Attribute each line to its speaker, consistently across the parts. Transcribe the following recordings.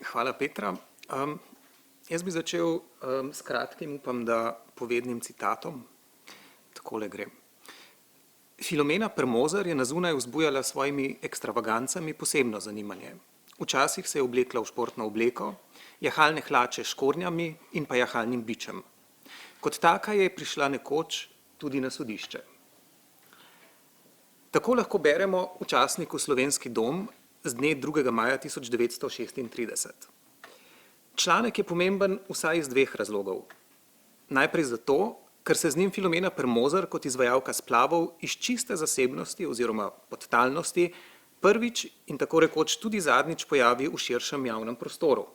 Speaker 1: Hvala, Petra. Jaz bi začel s kratkim, upam, da povednim citatom. Takole gre. Filomena Premozer je na zunaj vzbujala svojimi ekstravagancami posebno zanimanje. Včasih se je oblekla v športno obleko, jahalne hlače s škornjami in pa jahalnim bičem. Kot taka je prišla nekoč tudi na sodišče. Tako lahko beremo v časniku Slovenski dom z dne 2. maja 1936. Članek je pomemben vsaj iz dveh razlogov. Najprej zato, ker se z njim Filomena Premozer kot izvajalka splavov iz čiste zasebnosti oziroma podtalnosti prvič in tako rekoč tudi zadnjič pojavi v širšem javnem prostoru.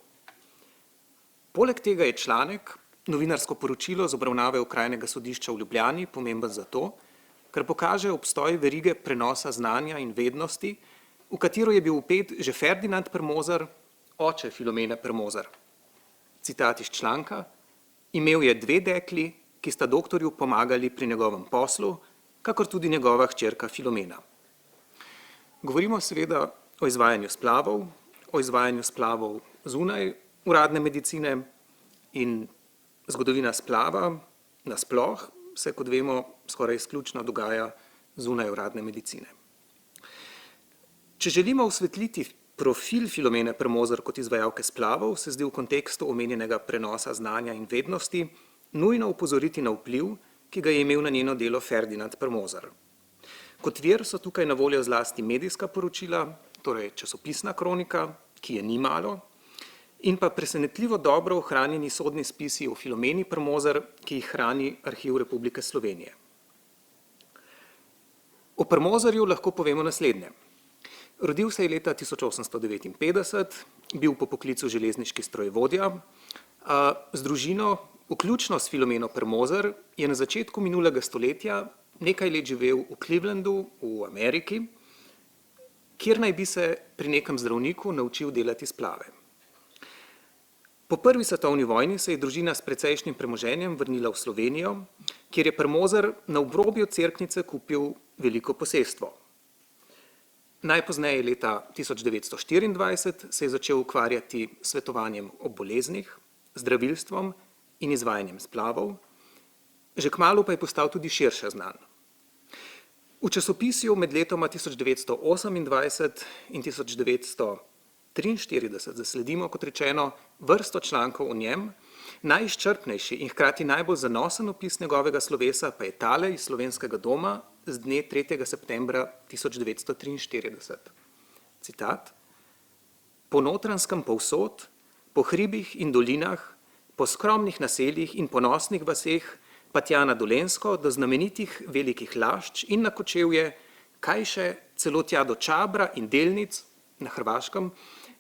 Speaker 1: Poleg tega je članek, novinarsko poročilo z obravnave Okrajnega sodišča v Ljubljani, pomemben zato, ker pokaže obstoj verige prenosa znanja in vednosti, v katero je bil vpet že Ferdinand Premozer, oče Filomene Premozer. Citat iz članka: imel je dve dekli, ki sta doktorju pomagali pri njegovem poslu, kakor tudi njegova hčerka Filomena. Govorimo seveda o izvajanju splavov zunaj uradne medicine in zgodovina splava nasploh se, kot vemo, skoraj izključno dogaja zunaj uradne medicine. Če želimo osvetliti profil Filomene Premozer kot izvajalke splavov, se zdi v kontekstu omenjenega prenosa znanja in vednosti nujno opozoriti na vpliv, ki ga je imel na njeno delo Ferdinand Premozer. Kot vir so tukaj na voljo zlasti medijska poročila, torej časopisna kronika, ki je ni malo, in pa presenetljivo dobro ohranjeni sodni spisi o Filomeni Premozer, ki jih hrani Arhiv Republike Slovenije. O Premozerju lahko povemo naslednje. Rodil se je leta 1859, bil po poklicu železniški strojevodja. Z družino, vključno s Filomeno Premozer, je na začetku minulega stoletja nekaj let živel v Clevelandu v Ameriki, kjer naj bi se pri nekem zdravniku naučil delati splave. Po prvi svetovni vojni se je družina s precejšnjim premoženjem vrnila v Slovenijo, kjer je Premozer na obrobju Cerknice kupil veliko posestvo. Najpozneje leta 1924 se je začel ukvarjati s svetovanjem o boleznih, zdravilstvom in izvajanjem splavov, že kmalu pa je postal tudi širše znan. V časopisju med letoma 1928 in 1943 zasledimo, kot rečeno, vrsto člankov o njem, najizčrpnejši in hkrati najbolj zanosen opis njegovega slovesa pa je tale iz Slovenskega doma z dne 3. septembra 1943. Citat: po Notranjskem povsod, po hribih in dolinah, po skromnih naseljih in ponosnih vaseh, pa tja na Dolenjsko do znamenitih velikih Lašč in na Kočevje, kaj še celo tja do Čabra in Delnic na Hrvaškem,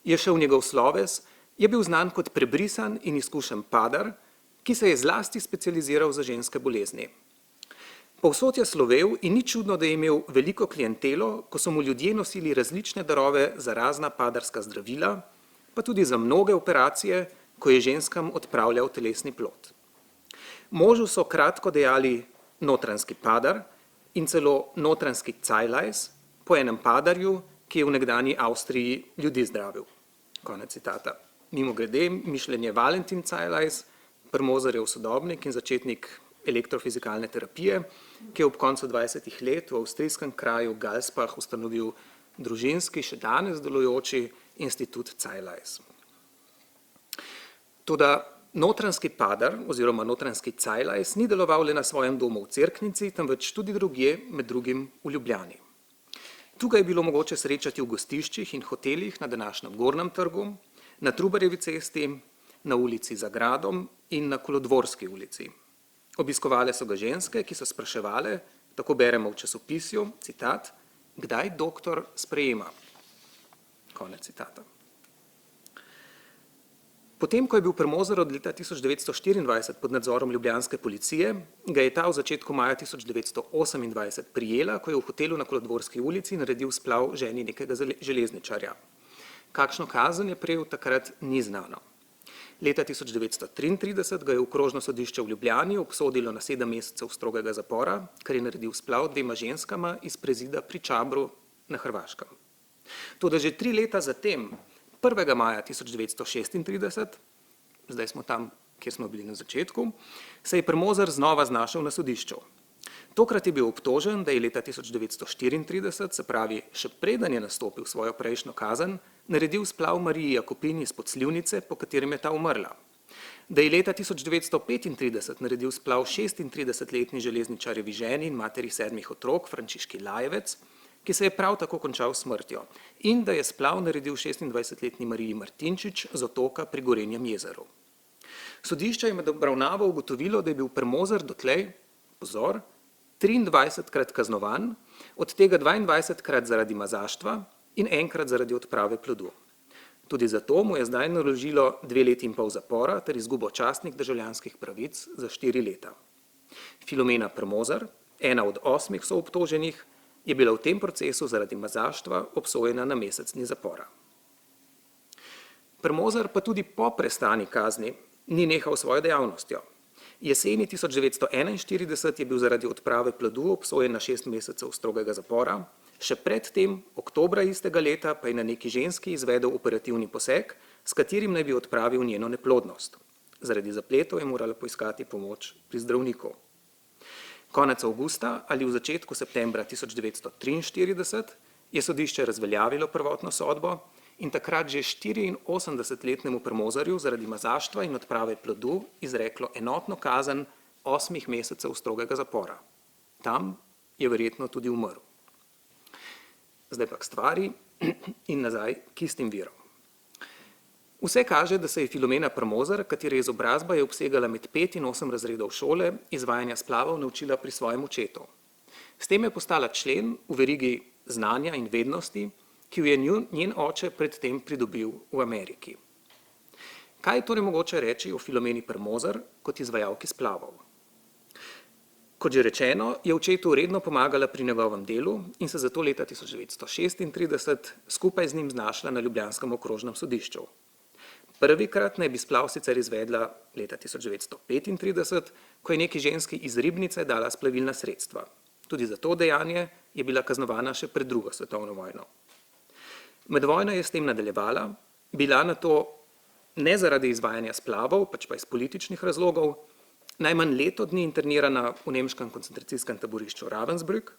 Speaker 1: je šel njegov sloves, je bil znan kot prebrisan in izkušen padar, ki se je zlasti specializiral za ženske bolezni. Povsod je slovel in ni čudno, da je imel veliko klientelo, ko so mu ljudje nosili različne darove za razna padarska zdravila, pa tudi za mnoge operacije, ko je ženskam odpravljal telesni plod. Možu so kratko dejali notranjski padar in celo notranjski cajlajs, po enem padarju, ki je v nekdanji Avstriji ljudi zdravil. Konec citata. Mimogrede, mišljenje Valentin Cajlajs, Premozerjev sodobnik in začetnik elektrofizikalne terapije, ki je ob koncu 20. let v avstrijskem kraju Galspach ustanovil družinski, še danes delujoči institut Cajlajs. Toda notranjski padar oziroma notranjski Cajlajs ni deloval le na svojem domu v Cerknici, temveč tudi drugje, med drugim v Ljubljani. Tukaj je bilo mogoče srečati v gostiščih in hotelih na današnjem Gornjem trgu, na Trubarjevi cesti, na ulici Za gradom in na Kolodvorski ulici. Obiskovale so ga ženske, ki so spraševale, tako beremo v časopisju, citat, kdaj doktor sprejema. Konec citata. Potem, ko je bil Premozer od leta 1924 pod nadzorom ljubljanske policije, ga je ta v začetku maja 1928 prijela, ko je v hotelu na Kolodvorski ulici naredil splav ženi nekega železničarja. Kakšno kazen je prejel, takrat ni znano. Leta 1933 ga je okrožno sodišče v Ljubljani obsodilo na 7 mesecev strogega zapora, ker je naredil splav dvema ženskama iz prezida pri Čabru na Hrvaškem. Toda že 3 leta zatem, 1. maja 1936, zdaj smo tam, kjer smo bili na začetku, se je Premozer znova znašel na sodišču. Tokrat je bil obtožen, da je leta 1934, se pravi, še preden je nastopil svojo prejšnjo kazen, naredil splav Mariji Jakopini izpod Slivnice, po katerem je ta umrla. Da je leta 1935 naredil splav 36-letni železničarjevi ženi in materi 7 otrok, Frančiški Lajevec, ki se je prav tako končal s smrtjo, in da je splav naredil 26-letni Mariji Martinčič z Otoka pri Gorenjem jezeru. Sodišče je med obravnavo ugotovilo, da je bil Premozer dotlej, pozor, 23-krat kaznovan, od tega 22-krat zaradi mazaštva in enkrat zaradi odprave plodu. Tudi zato mu je zdaj naložilo 2 leti in pol zapora ter izgubo častnih državljanskih pravic za 4 leta. Filomena Premozer, ena od 8 soobtoženih, je bila v tem procesu zaradi mazaštva obsojena na mesec dni zapora. Premozer pa tudi po prestani kazni ni nehal svojo dejavnostjo. Jeseni 1941 je bil zaradi odprave plodu obsojen na 6 mesecev strogega zapora, še predtem, oktobra istega leta, pa je na neki ženski izvedel operativni poseg, s katerim naj bi odpravil njeno neplodnost. Zaradi zapletov je morala poiskati pomoč pri zdravniku. Konec avgusta ali v začetku septembra 1943 je sodišče razveljavilo prvotno sodbo in takrat že 84-letnemu Premozerju zaradi mazaštva in odprave plodu izreklo enotno kazen 8 mesecev strogega zapora. Tam je verjetno tudi umrl. Zdaj pa k stvari in nazaj k istim virom. Vse kaže, da se je Filomena Premozer, katere izobrazba je obsegala med 5 in 8 razredov šole, izvajanja splavov naučila pri svojem očetu. S tem je postala člen v verigi znanja in vednosti, ki jo je njen oče predtem pridobil v Ameriki. Kaj je torej mogoče reči o Filomeni Premozer kot izvajalki splavov? Kot že rečeno, je očetu redno pomagala pri njegovem delu in se zato leta 1936 skupaj z njim znašla na ljubljanskem okrožnem sodišču. Prvikrat naj bi splav sicer izvedla leta 1935, ko je neki ženski iz Ribnice dala splavilna sredstva. Tudi za to dejanje je bila kaznovana še pred 2. svetovno vojno. Med vojno je s tem nadaljevala, bila na to ne zaradi izvajanja splavov, pač pa iz političnih razlogov, najmanj leto dni internirana v nemškem koncentracijskem taborišču Ravensbrück,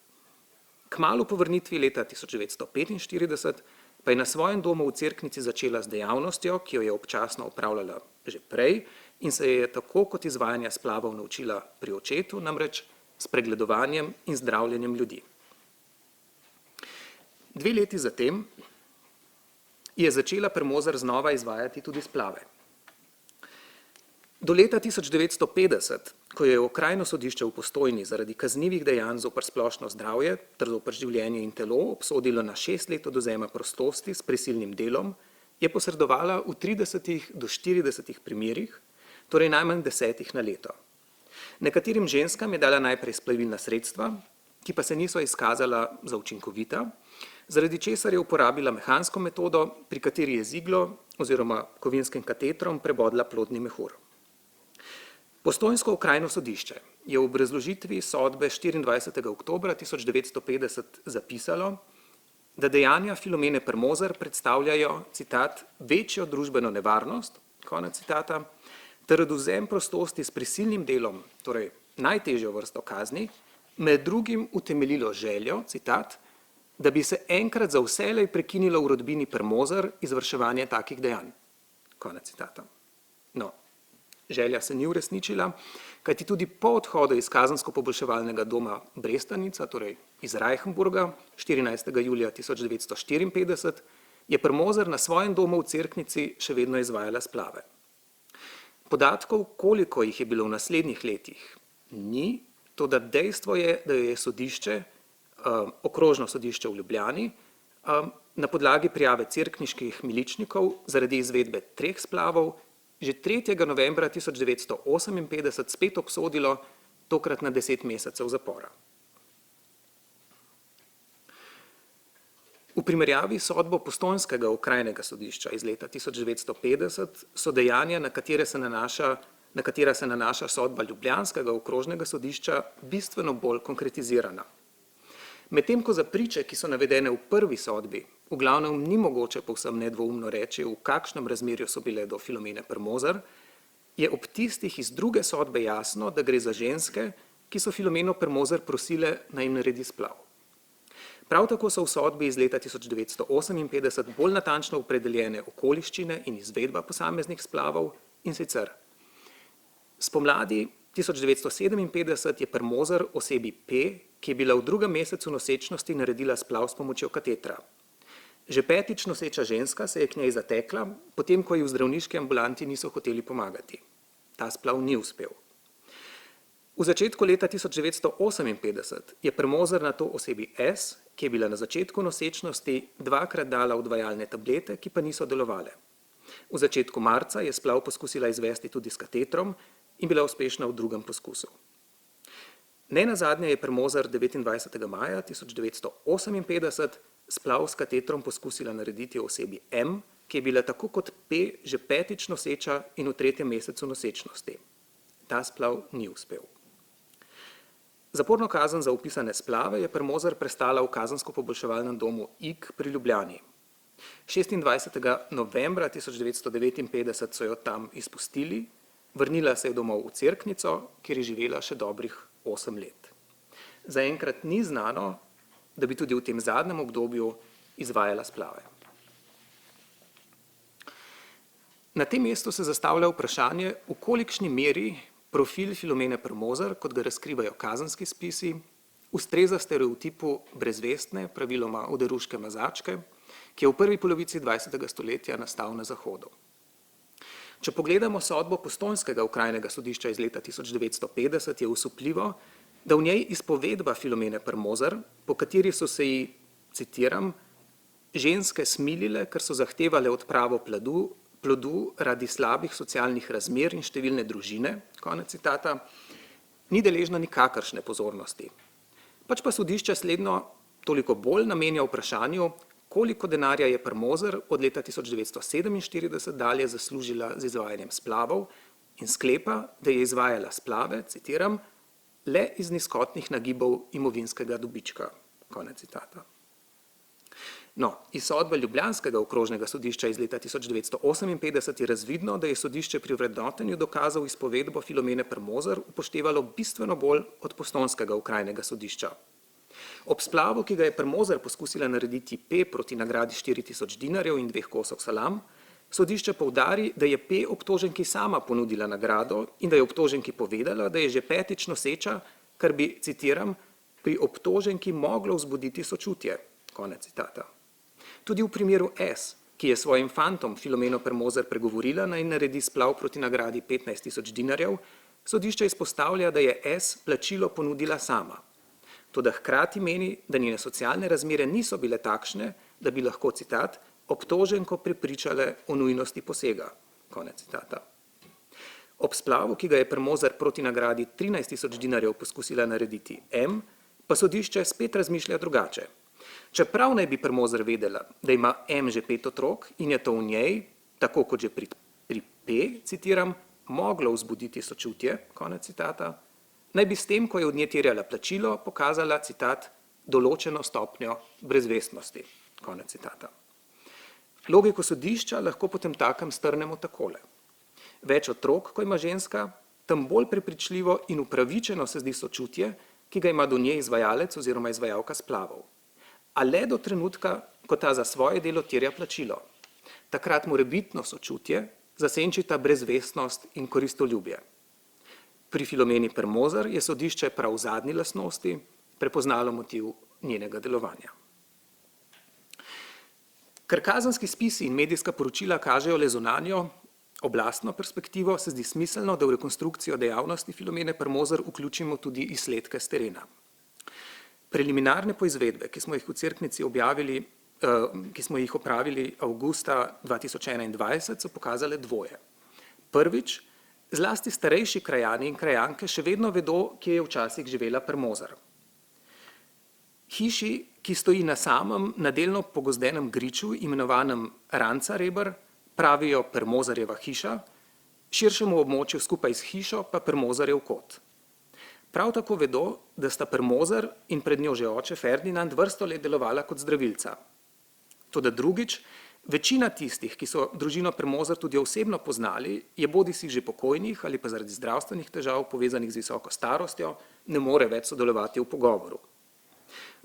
Speaker 1: kmalu po vrnitvi leta 1945 pa je na svojem domu v Cerknici začela z dejavnostjo, ki jo je občasno opravljala že prej in se je tako kot izvajanja splavov naučila pri očetu, namreč s pregledovanjem in zdravljenjem ljudi. 2 leti zatem je začela Premozer znova izvajati tudi splave. Do leta 1950, ko je okrajno sodišče v Postojni zaradi kaznivih dejanj zoper splošno zdravje ter zoper življenje in telo obsodilo na 6 let odvzema prostosti s prisilnim delom, je posredovala v 30 do 40 primerih, torej najmanj 10 na leto. Nekaterim ženskam je dala najprej splavilna sredstva, ki pa se niso izkazala za učinkovita, zaradi česar je uporabila mehansko metodo, pri kateri je z iglo oziroma kovinskim katetrom prebodla plodni mehur. Postojnsko okrajno sodišče je v obrazložitvi sodbe 24. oktobra 1950 zapisalo, da dejanja Filomene Premozer predstavljajo, citat, večjo družbeno nevarnost, konec citata, ter odvzem prostosti s prisilnim delom, torej najtežjo vrsto kazni, med drugim utemeljilo željo, citat, da bi se enkrat za vselej prekinilo v rodbini Premozer izvrševanje takih dejanj. Konec citata. No, želja se ni uresničila, kajti tudi po odhodu iz kazensko-poboljševalnega doma Brestanica, torej iz Reichenburga, 14. julija 1954, je Premozer na svojem domu v Cerknici še vedno izvajala splave. Podatkov, koliko jih je bilo v naslednjih letih, ni, toda dejstvo je, da jo je sodišče, okrožno sodišče v Ljubljani, na podlagi prijave cerkniških miličnikov zaradi izvedbe 3 splavov že 3. novembra 1958 spet obsodilo, tokrat na 10 mesecev zapora. V primerjavi s sodbo Postojnskega okrajnega sodišča iz leta 1950 so dejanja, na katera se nanaša sodba Ljubljanskega okrožnega sodišča, bistveno bolj konkretizirana. Medtem ko za priče, ki so navedene v prvi sodbi, v glavnem ni mogoče povsem nedvoumno reči, v kakšnem razmerju so bile do Filomene Premozer, je ob tistih iz druge sodbe jasno, da gre za ženske, ki so Filomeno Premozer prosile, naj jim naredi splav. Prav tako so v sodbi iz leta 1958 bolj natančno opredeljene okoliščine in izvedba posameznih splavov, in sicer spomladi 1957 je Premozer osebi P, ki je bila v drugem mesecu nosečnosti, naredila splav s pomočjo katetra. Že petič noseča ženska se je k njej zatekla, potem ko ji v zdravniški ambulanti niso hoteli pomagati. Ta splav ni uspel. V začetku leta 1958 je Premozer na to osebi S, ki je bila na začetku nosečnosti, dvakrat dala odvajalne tablete, ki pa niso delovale. V začetku marca je splav poskusila izvesti tudi s katetrom in bila uspešna v drugem poskusu. Nenazadnje je Premozer 29. maja 1958 splav s katetrom poskusila narediti osebi M, ki je bila tako kot P že petič noseča in v tretjem mesecu nosečnosti. Ta splav ni uspel. Zaporno kazen za opisane splave je Premozer prestala v kazensko-poboljševalnem domu Ig pri Ljubljani. 26. novembra 1959 so jo tam izpustili, vrnila se je domov v Cerknico, kjer je živela še dobrih 8 let. Zaenkrat ni znano, da bi tudi v tem zadnjem obdobju izvajala splave. Na tem mestu se zastavlja vprašanje, v kolikšni meri profil Filomene Premozer, kot ga razkrivajo kazenski spisi, ustreza stereotipu brezvestne, praviloma oderuške mazačke, ki je v prvi polovici 20. stoletja nastal na Zahodu. Če pogledamo sodbo Postojnskega okrajnega sodišča iz leta 1950, je osupljivo, da v njej izpovedba Filomene Premozer, po kateri so se ji, citiram, ženske smilile, ker so zahtevale odpravo plodu radi slabih socialnih razmer in številne družine, konec citata, ni deležna nikakršne pozornosti. Pač pa sodišče slednjo toliko bolj namenja vprašanju, koliko denarja je Premozer od leta 1947 dalje zaslužila z izvajanjem splavov in sklepa, da je izvajala splave, citiram, le iz nizkotnih nagibov imovinskega dobička, konec citata. No, iz sodbe Ljubljanskega okrožnega sodišča iz leta 1958 je razvidno, da je sodišče pri vrednotenju dokazov izpovedbo Filomene Premozer upoštevalo bistveno bolj od Postojnskega okrajnega sodišča. Ob splavu, ki ga je Premozer poskusila narediti P proti nagradi 4000 dinarjev in 2 kosov salam, sodišče poudari, da je P obtoženki sama ponudila nagrado in da je obtoženki povedala, da je že petič noseča, kar bi, citiram, pri obtoženki moglo vzbuditi sočutje, konec citata. Tudi v primeru S, ki je svojim fantom Filomeno Premozer pregovorila, naj naredi splav proti nagradi 15 000 dinarjev, sodišče izpostavlja, da je S plačilo ponudila sama. Toda hkrati meni, da njene socialne razmere niso bile takšne, da bi lahko, citat, obtoženko prepričale o nujnosti posega, konec citata. Ob splavu, ki ga je Premozer proti nagradi 13 000 dinarjev poskusila narediti M, pa sodišče spet razmišlja drugače. Čeprav naj bi Premozer vedela, da ima M že 5 otrok in je to v njej, tako kot že pri P, citiram, moglo vzbuditi sočutje, konec citata, naj bi s tem, ko je od nje terjala plačilo, pokazala, citat, določeno stopnjo brezvestnosti, konec citata. Logiko sodišča lahko potem takem strnemo takole. Več otrok, ko ima ženska, tem bolj prepričljivo in upravičeno se zdi sočutje, ki ga ima do nje izvajalec oziroma izvajalka splavov. A le do trenutka, ko ta za svoje delo terja plačilo. Takrat morebitno sočutje zasenčita brezvestnost in koristoljubje. Pri Filomeni Premozer je sodišče prav v zadnji lastnosti prepoznalo motiv njenega delovanja. Ker kazenski spisi in medijska poročila kažejo le zunanjo, oblastno perspektivo, se zdi smiselno, da v rekonstrukcijo dejavnosti Filomene Premozer vključimo tudi izsledke s terena. Preliminarne poizvedbe, ki smo jih v Cerknici objavili, ki smo jih opravili avgusta 2021, so pokazale dvoje. Prvič, zlasti starejši krajani in krajanke še vedno vedo, kje je včasih živela Premozer. Hiši, ki stoji na samem nadelno pogozdenem griču, imenovanem Ranca-Reber, pravijo Premozerjeva hiša, širšemu območju skupaj s hišo pa Premozerjev kot. Prav tako vedo, da sta Premozer in pred njo že oče Ferdinand vrsto let delovala kot zdravilca. Toda drugič, večina tistih, ki so družino Premozer tudi osebno poznali, je bodisi že pokojnih ali pa zaradi zdravstvenih težav povezanih z visoko starostjo, ne more več sodelovati v pogovoru.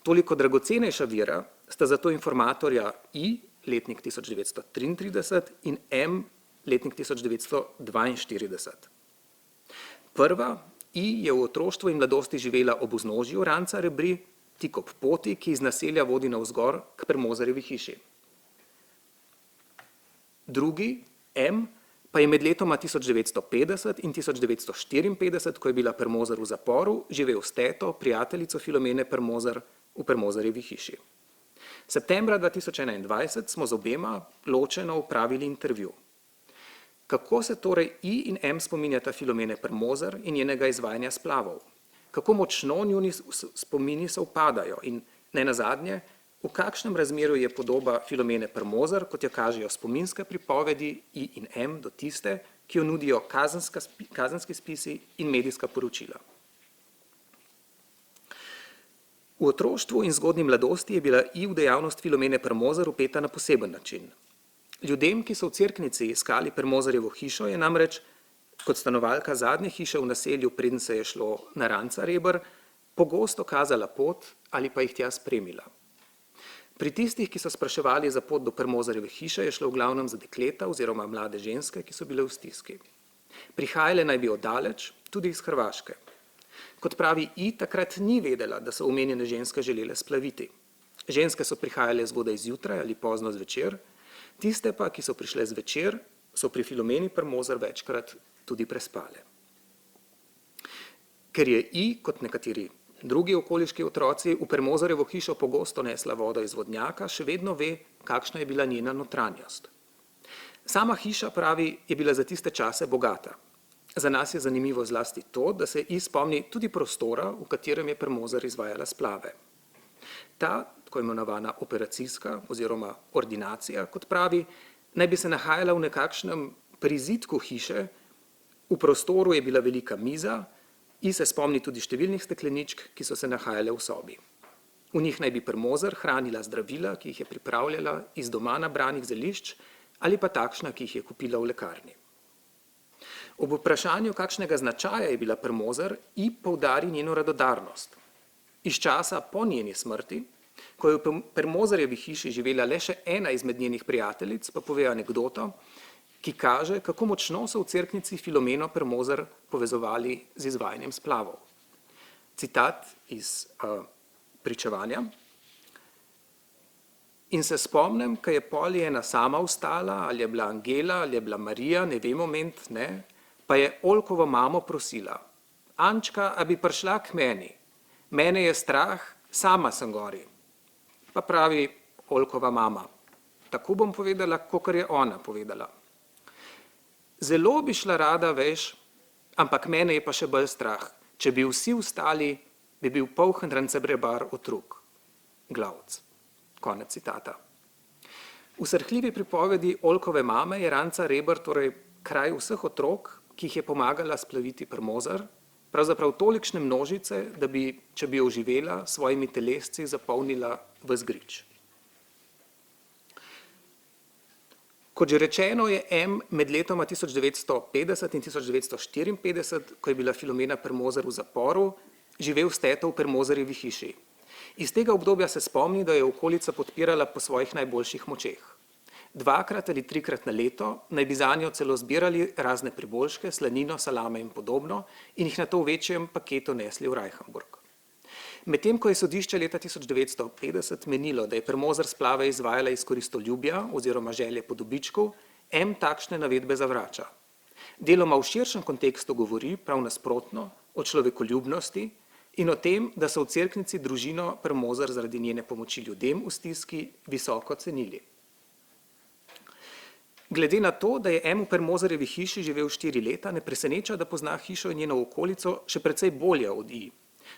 Speaker 1: Toliko dragocenejša vira sta zato informatorja I, letnik 1933, in M, letnik 1942. Prva, I, je v otroštvu in mladosti živela ob vznožju Ranca Rebri, tik ob poti, ki iz naselja vodi navzgor k Premozerjevi hiši. Drugi, M, pa je med letoma 1950 in 1954, ko je bila Premozer v zaporu, živel s teto, prijateljico Filomene Premozer, v Premozerjevi hiši. Septembra 2021 smo z obema ločeno opravili intervju. Kako se torej I in M spominjata Filomene Premozer in njenega izvajanja splavov? Kako močno njuni spomini sovpadajo in nenazadnje, v kakšnem razmerju je podoba Filomene Premozer, kot jo kažejo spominske pripovedi I in M, do tiste, ki jo nudijo kazenski spisi in medijska poročila. V otroštvu in zgodnji mladosti je bila I v dejavnost Filomene Premozer vpeta na poseben način. Ljudem, ki so v Cerknici iskali Premozerjevo hišo, je namreč kot stanovalka zadnje hiše v naselju, preden se je šlo na Ranca Reber, pogosto kazala pot ali pa jih tja spremila. Pri tistih, ki so spraševali za pot do Premozerjeve hiše, je šlo v glavnem za dekleta oziroma mlade ženske, ki so bile v stiski. Prihajale naj bi oddaleč, tudi iz Hrvaške. Kot pravi I, takrat ni vedela, da so omenjene ženske želele splaviti. Ženske so prihajale zgodaj zjutraj ali pozno zvečer, tiste pa, ki so prišle zvečer, so pri Filomeni Premozer večkrat tudi prespale. Ker je I, kot nekateri drugi okoliški otroci, v Premozerjevo hišo pogosto nesla vodo iz vodnjaka, še vedno ve, kakšna je bila njena notranjost. Sama hiša, pravi, je bila za tiste čase bogata. Za nas je zanimivo zlasti to, da se I spomni tudi prostora, v katerem je Premozer izvajala splave. Ta, tako imenovana operacijska oziroma ordinacija, kot pravi, naj bi se nahajala v nekakšnem prizidku hiše, v prostoru je bila velika miza, I se spomni tudi številnih stekleničk, ki so se nahajale v sobi. V njih naj bi Premozer hranila zdravila, ki jih je pripravljala iz doma nabranih zelišč, ali pa takšna, ki jih je kupila v lekarni. Ob vprašanju, kakšnega značaja je bila Premozer, I poudari njeno radodarnost. Iz časa po njeni smrti, ko je v Premozerjevi hiši živela le še ena izmed njenih prijateljic, pa pove anekdoto, ki kaže, kako močno so v Cerknici Filomeno Premozer povezovali z izvajanjem splavov. Citat iz pričevanja. In se spomnim, ko je pol ena sama vstala, ali je bila Angela, ali je bila Marija, ne vem moment, ne, pa je Oljkovo mamo prosila: Ančka, a bi prišla k meni? Mene je strah, sama sem gori. Pa pravi Oljkova mama: tako bom povedala, kakor je ona povedala. Zelo bi šla rada, veš, ampak mene je pa še bolj strah. Če bi vsi vstali, bi bil polhen Rancebrebar otrok. Glavc. Konec citata. V srhljivi pripovedi Oljkove mame je Ranca Reber torej kraj vseh otrok, ki jih je pomagala splaviti Premozer, pravzaprav tolikšne množice, da bi, če bi jo živela, svojimi telesci zapolnila ves grič. Kot že rečeno, je M med letoma 1950 in 1954, ko je bila Filomena Premozer v zaporu, živel s teto v Premozerjevi hiši. Iz tega obdobja se spomni, da je okolica podpirala po svojih najboljših močeh. 2-krat ali 3-krat na leto naj bi zanjo celo zbirali razne priboljške, slanino, salame in podobno in jih nato v večjem paketu nesli v Reichenburg. Medtem ko je sodišče leta 1950 menilo, da je Premozer splave izvajala iz koristoljubja oziroma želje po dobičku, M takšne navedbe zavrača. Deloma v širšem kontekstu govori, prav nasprotno, o človekoljubnosti in o tem, da so v Cerknici družino Premozer zaradi njene pomoči ljudem v stiski visoko cenili. Glede na to, da je M v Premozerjevi hiši živel 4 leta, ne preseneča, da pozna hišo in njeno okolico še precej bolje od I.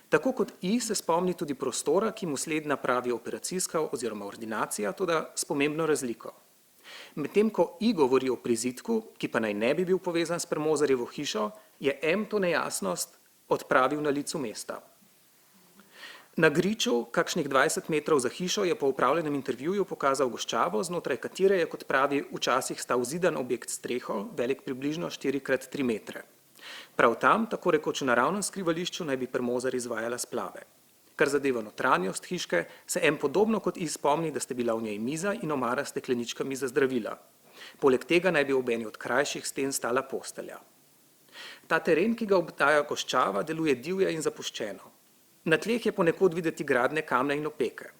Speaker 1: Tako kot I se spomni tudi prostora, ki mu slednja pravi operacijska oziroma ordinacija, toda s pomembno razliko. Medtem ko I govori o prizidku, ki pa naj ne bi bil povezan s Premozerjevo hišo, je M to nejasnost odpravil na licu mesta. Na griču, kakšnih 20 metrov za hišo, je po upravljenem intervjuju pokazal goščavo, znotraj katere je, kot pravi, včasih stal zidan objekt s streho, velik približno 4x3 metre. Prav tam, tako rekoč v naravnem skrivališču, naj bi Premozer izvajala splave. Kar zadeva notranjost hiške, se M podobno kot I spomni, da sta bila v njej miza in omara s stekleničkami za zdravila. Poleg tega naj bi ob eni od krajših sten stala postelja. Ta teren, ki ga obdaja goščava, deluje divje in zapuščeno. Na tleh je ponekod videti gradne kamne in opeke.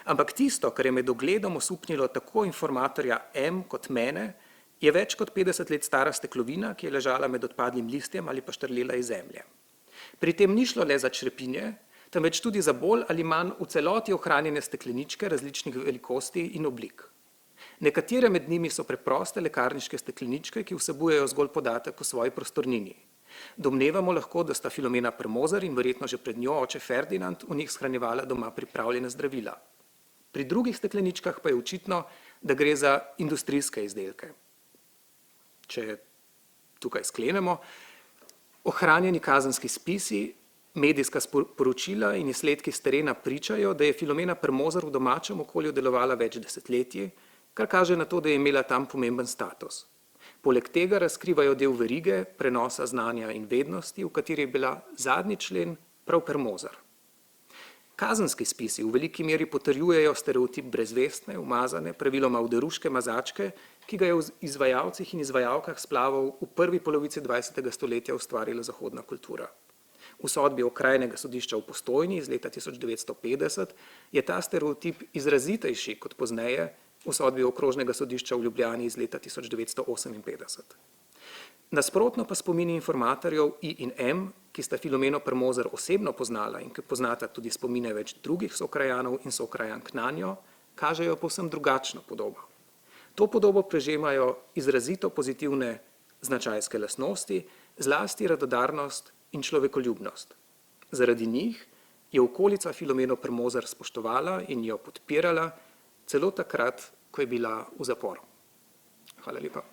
Speaker 1: Ampak tisto, kar je med ogledom osupnilo tako informatorja M kot mene, je več kot 50 let stara steklovina, ki je ležala med odpadlim listjem ali pa štrlela iz zemlje. Pri tem ni šlo le za črepinje, temveč tudi za bolj ali manj v celoti ohranjene stekleničke različnih velikosti in oblik. Nekatere med njimi so preproste lekarniške stekleničke, ki vsebujejo zgolj podatek o svoji prostornini. Domnevamo lahko, da sta Filomena Premozer in verjetno že pred njo oče Ferdinand v njih shranjevala doma pripravljene zdravila. Pri drugih stekleničkah pa je očitno, da gre za industrijske izdelke. Če tukaj sklenemo, ohranjeni kazenski spisi, medijska poročila in izsledki s terena pričajo, da je Filomena Premozer v domačem okolju delovala več desetletij, kar kaže na to, da je imela tam pomemben status. Poleg tega razkrivajo del verige prenosa znanja in vednosti, v kateri je bila zadnji člen prav Premozer. Kazenski spisi v veliki meri potrjujejo stereotip brezvestne, umazane, praviloma oderuške mazačke, ki ga je v izvajalcih in izvajalkah splavov v prvi polovici 20. stoletja ustvarila zahodna kultura. V sodbi Okrajnega sodišča v Postojni iz leta 1950 je ta stereotip izrazitejši kot pozneje v sodbi Okrožnega sodišča v Ljubljani iz leta 1958. Nasprotno pa spomini informatorjev I in M, ki sta Filomeno Premozer osebno poznala in ki poznata tudi spomine več drugih sokrajanov in sokrajank nanjo, kažejo povsem drugačno podobo. To podobo prežemajo izrazito pozitivne značajske lastnosti, zlasti radodarnost in človekoljubnost. Zaradi njih je okolica Filomeno Premozer spoštovala in jo podpirala, celo takrat, ko je bila v zaporu. Hvala lepa.